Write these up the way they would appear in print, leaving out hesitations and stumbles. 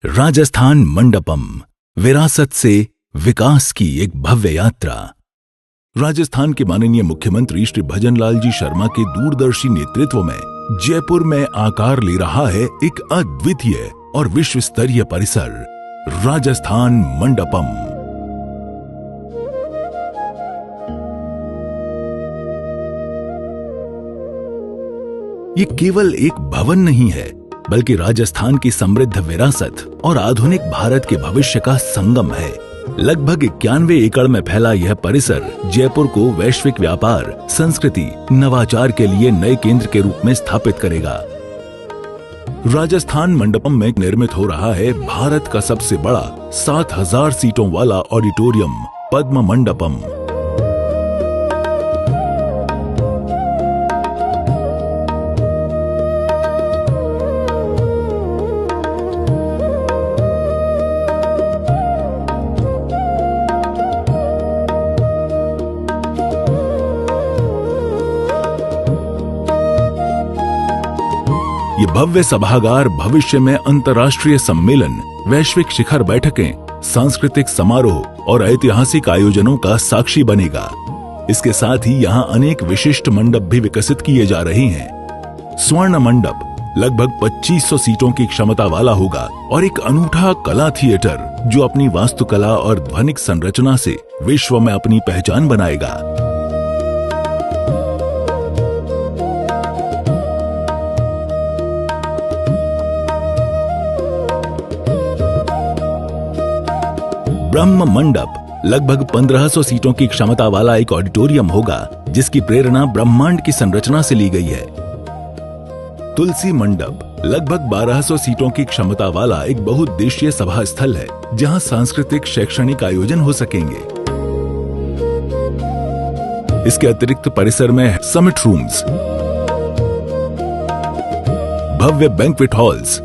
राजस्थान मंडपम, विरासत से विकास की एक भव्य यात्रा। राजस्थान के माननीय मुख्यमंत्री श्री भजनलाल जी शर्मा के दूरदर्शी नेतृत्व में जयपुर में आकार ले रहा है एक अद्वितीय और विश्व स्तरीय परिसर, राजस्थान मंडपम। ये केवल एक भवन नहीं है, बल्कि राजस्थान की समृद्ध विरासत और आधुनिक भारत के भविष्य का संगम है। लगभग 91 एकड़ में फैला यह परिसर जयपुर को वैश्विक व्यापार, संस्कृति, नवाचार के लिए नए केंद्र के रूप में स्थापित करेगा। राजस्थान मंडपम में निर्मित हो रहा है भारत का सबसे बड़ा 7000 सीटों वाला ऑडिटोरियम, पद्म मंडपम। ये भव्य सभागार भविष्य में अंतर्राष्ट्रीय सम्मेलन, वैश्विक शिखर बैठकें, सांस्कृतिक समारोह और ऐतिहासिक आयोजनों का साक्षी बनेगा। इसके साथ ही यहाँ अनेक विशिष्ट मंडप भी विकसित किए जा रहे हैं। स्वर्ण मंडप लगभग 2500 सीटों की क्षमता वाला होगा और एक अनूठा कला थिएटर जो अपनी वास्तुकला और ध्वनिक संरचना से विश्व में अपनी पहचान बनाएगा। ब्रह्म मंडप लगभग 1500 सीटों की क्षमता वाला एक ऑडिटोरियम होगा, जिसकी प्रेरणा ब्रह्मांड की संरचना से ली गई है। तुलसी मंडप लगभग 1200 सीटों की क्षमता वाला एक बहुउद्देशीय सभा स्थल है, जहां सांस्कृतिक, शैक्षणिक आयोजन हो सकेंगे। इसके अतिरिक्त परिसर में समिट रूम्स, भव्य banquet halls,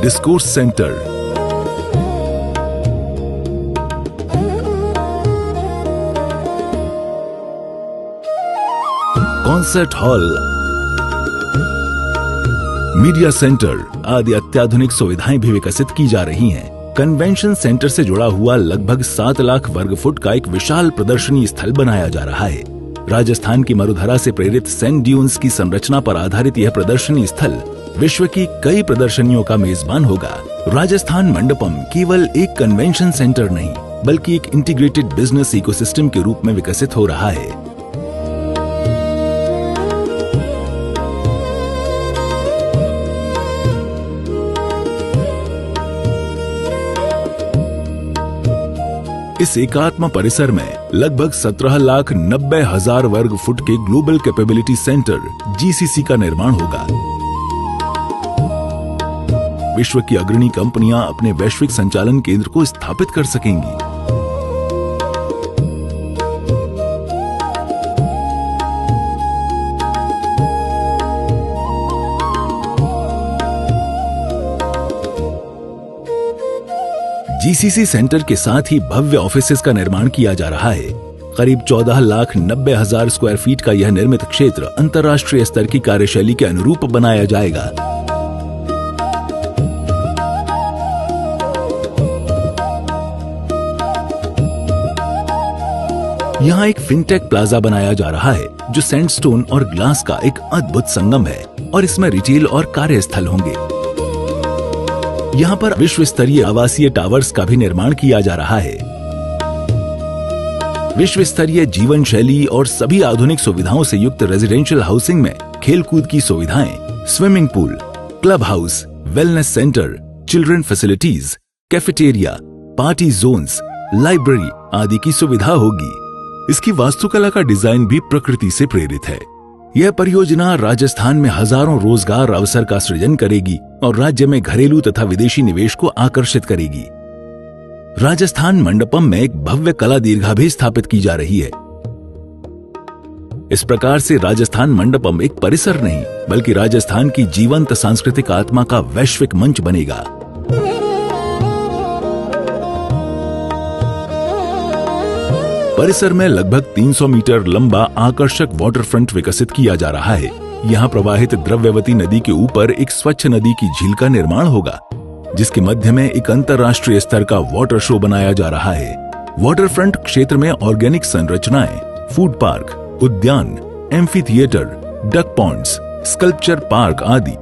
discourse centre, concert hall, media centre आदि अत्याधुनिक सुविधाएं भी विकसित की जा रही हैं। कन्वेंशन सेंटर से जुड़ा हुआ लगभग 7 लाख वर्ग फुट का एक विशाल प्रदर्शनी स्थल बनाया जा रहा है। राजस्थान की मरुधरा से प्रेरित सैंड ड्यून्स की संरचना पर आधारित यह प्रदर्शनी स्थल विश्व की कई प्रदर्शनियों का मेजबान होगा। राजस्थान मंडपम केवल एक कन्वेंशन सेंटर नहीं, बल्कि एक इंटीग्रेटेड बिजनेस इकोसिस्टम के रूप में विकसित हो रहा है। इस एकात्म परिसर में लगभग 17,90,000 वर्ग फुट के ग्लोबल कैपेबिलिटी सेंटर GCC का निर्माण होगा। विश्व की अग्रणी कंपनियां अपने वैश्विक संचालन केंद्र को स्थापित कर सकेंगी। GCC सेंटर के साथ ही भव्य ऑफिसेस का निर्माण किया जा रहा है। करीब 14,90,000 स्क्वायर फीट का यह निर्मित क्षेत्र अंतर्राष्ट्रीय स्तर की कार्यशैली के अनुरूप बनाया जाएगा। यहाँ एक फिनटेक प्लाजा बनाया जा रहा है, जो सैंडस्टोन और ग्लास का एक अद्भुत संगम है, और इसमें रिटेल और कार्यस्थल होंगे। यहाँ पर विश्व स्तरीय आवासीय टावर्स का भी निर्माण किया जा रहा है। विश्व स्तरीय जीवन शैली और सभी आधुनिक सुविधाओं से युक्त रेजिडेंशियल हाउसिंग में खेलकूद की सुविधाएं, swimming pool, club house, wellness centre, children facilities, cafeteria, party zones, library आदि की सुविधा होगी। इसकी वास्तुकला का डिजाइन भी प्रकृति से प्रेरित है। यह परियोजना राजस्थान में हजारों रोजगार अवसर का सृजन करेगी और राज्य में घरेलू तथा विदेशी निवेश को आकर्षित करेगी। राजस्थान मंडपम में एक भव्य कला दीर्घा भी स्थापित की जा रही है। इस प्रकार से राजस्थान मंडपम एक परिसर नहीं, बल्कि राजस्थान की जीवंत सांस्कृतिक आत्मा का वैश्विक मंच बनेगा। परिसर में लगभग 300 मीटर लंबा आकर्षक वाटरफ्रंट विकसित किया जा रहा है। यहाँ प्रवाहित द्रव्यवती नदी के ऊपर एक स्वच्छ नदी की झील का निर्माण होगा, जिसके मध्य में एक अंतर्राष्ट्रीय स्तर का वाटर शो बनाया जा रहा है। वाटरफ्रंट क्षेत्र में ऑर्गेनिक संरचनाएं, फूड पार्क, उद्यान, amphitheatre, duck ponds, sculpture park आदि।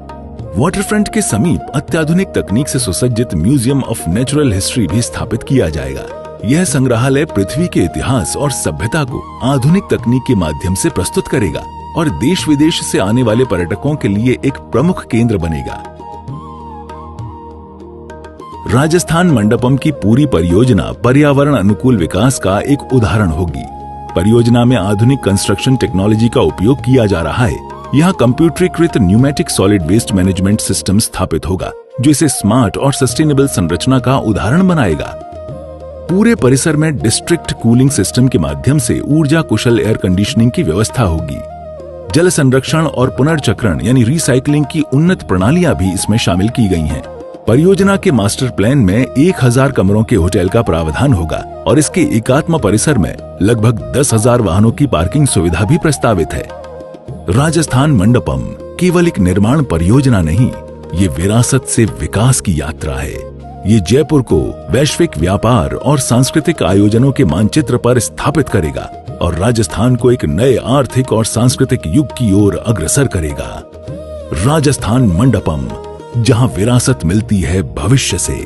वाटरफ्रंट के समीप अत्याधुनिक तकनीक से सुसज्जित म्यूजियम ऑफ नेचुरल हिस्ट्री भी स्थापित किया जाएगा। यह संग्रहालय पृथ्वी के इतिहास और सभ्यता को आधुनिक तकनीक के माध्यम से प्रस्तुत करेगा और देश विदेश से आने वाले पर्यटकों के लिए एक प्रमुख केंद्र बनेगा। राजस्थान मंडपम की पूरी परियोजना पर्यावरण अनुकूल विकास का एक उदाहरण होगी। परियोजना में आधुनिक कंस्ट्रक्शन टेक्नोलॉजी का उपयोग किया जा रहा है। यहाँ कंप्यूटरीकृत pneumatic solid waste management system स्थापित होगा, जो इसे स्मार्ट और सस्टेनेबल संरचना का उदाहरण बनाएगा। पूरे परिसर में डिस्ट्रिक्ट कूलिंग सिस्टम के माध्यम से ऊर्जा कुशल एयर कंडीशनिंग की व्यवस्था होगी। जल संरक्षण और पुनर्चक्रण यानी रिसाइकलिंग की उन्नत प्रणालियां भी इसमें शामिल की गई हैं। परियोजना के मास्टर प्लान में 1000 कमरों के होटल का प्रावधान होगा और इसके एकात्म परिसर में लगभग 10,000 वाहनों की पार्किंग सुविधा भी प्रस्तावित है। राजस्थान मंडपम केवल एक निर्माण परियोजना नहीं, ये विरासत से विकास की यात्रा है। ये जयपुर को वैश्विक व्यापार और सांस्कृतिक आयोजनों के मानचित्र पर स्थापित करेगा और राजस्थान को एक नए आर्थिक और सांस्कृतिक युग की ओर अग्रसर करेगा। राजस्थान मंडपम, जहां विरासत मिलती है भविष्य से।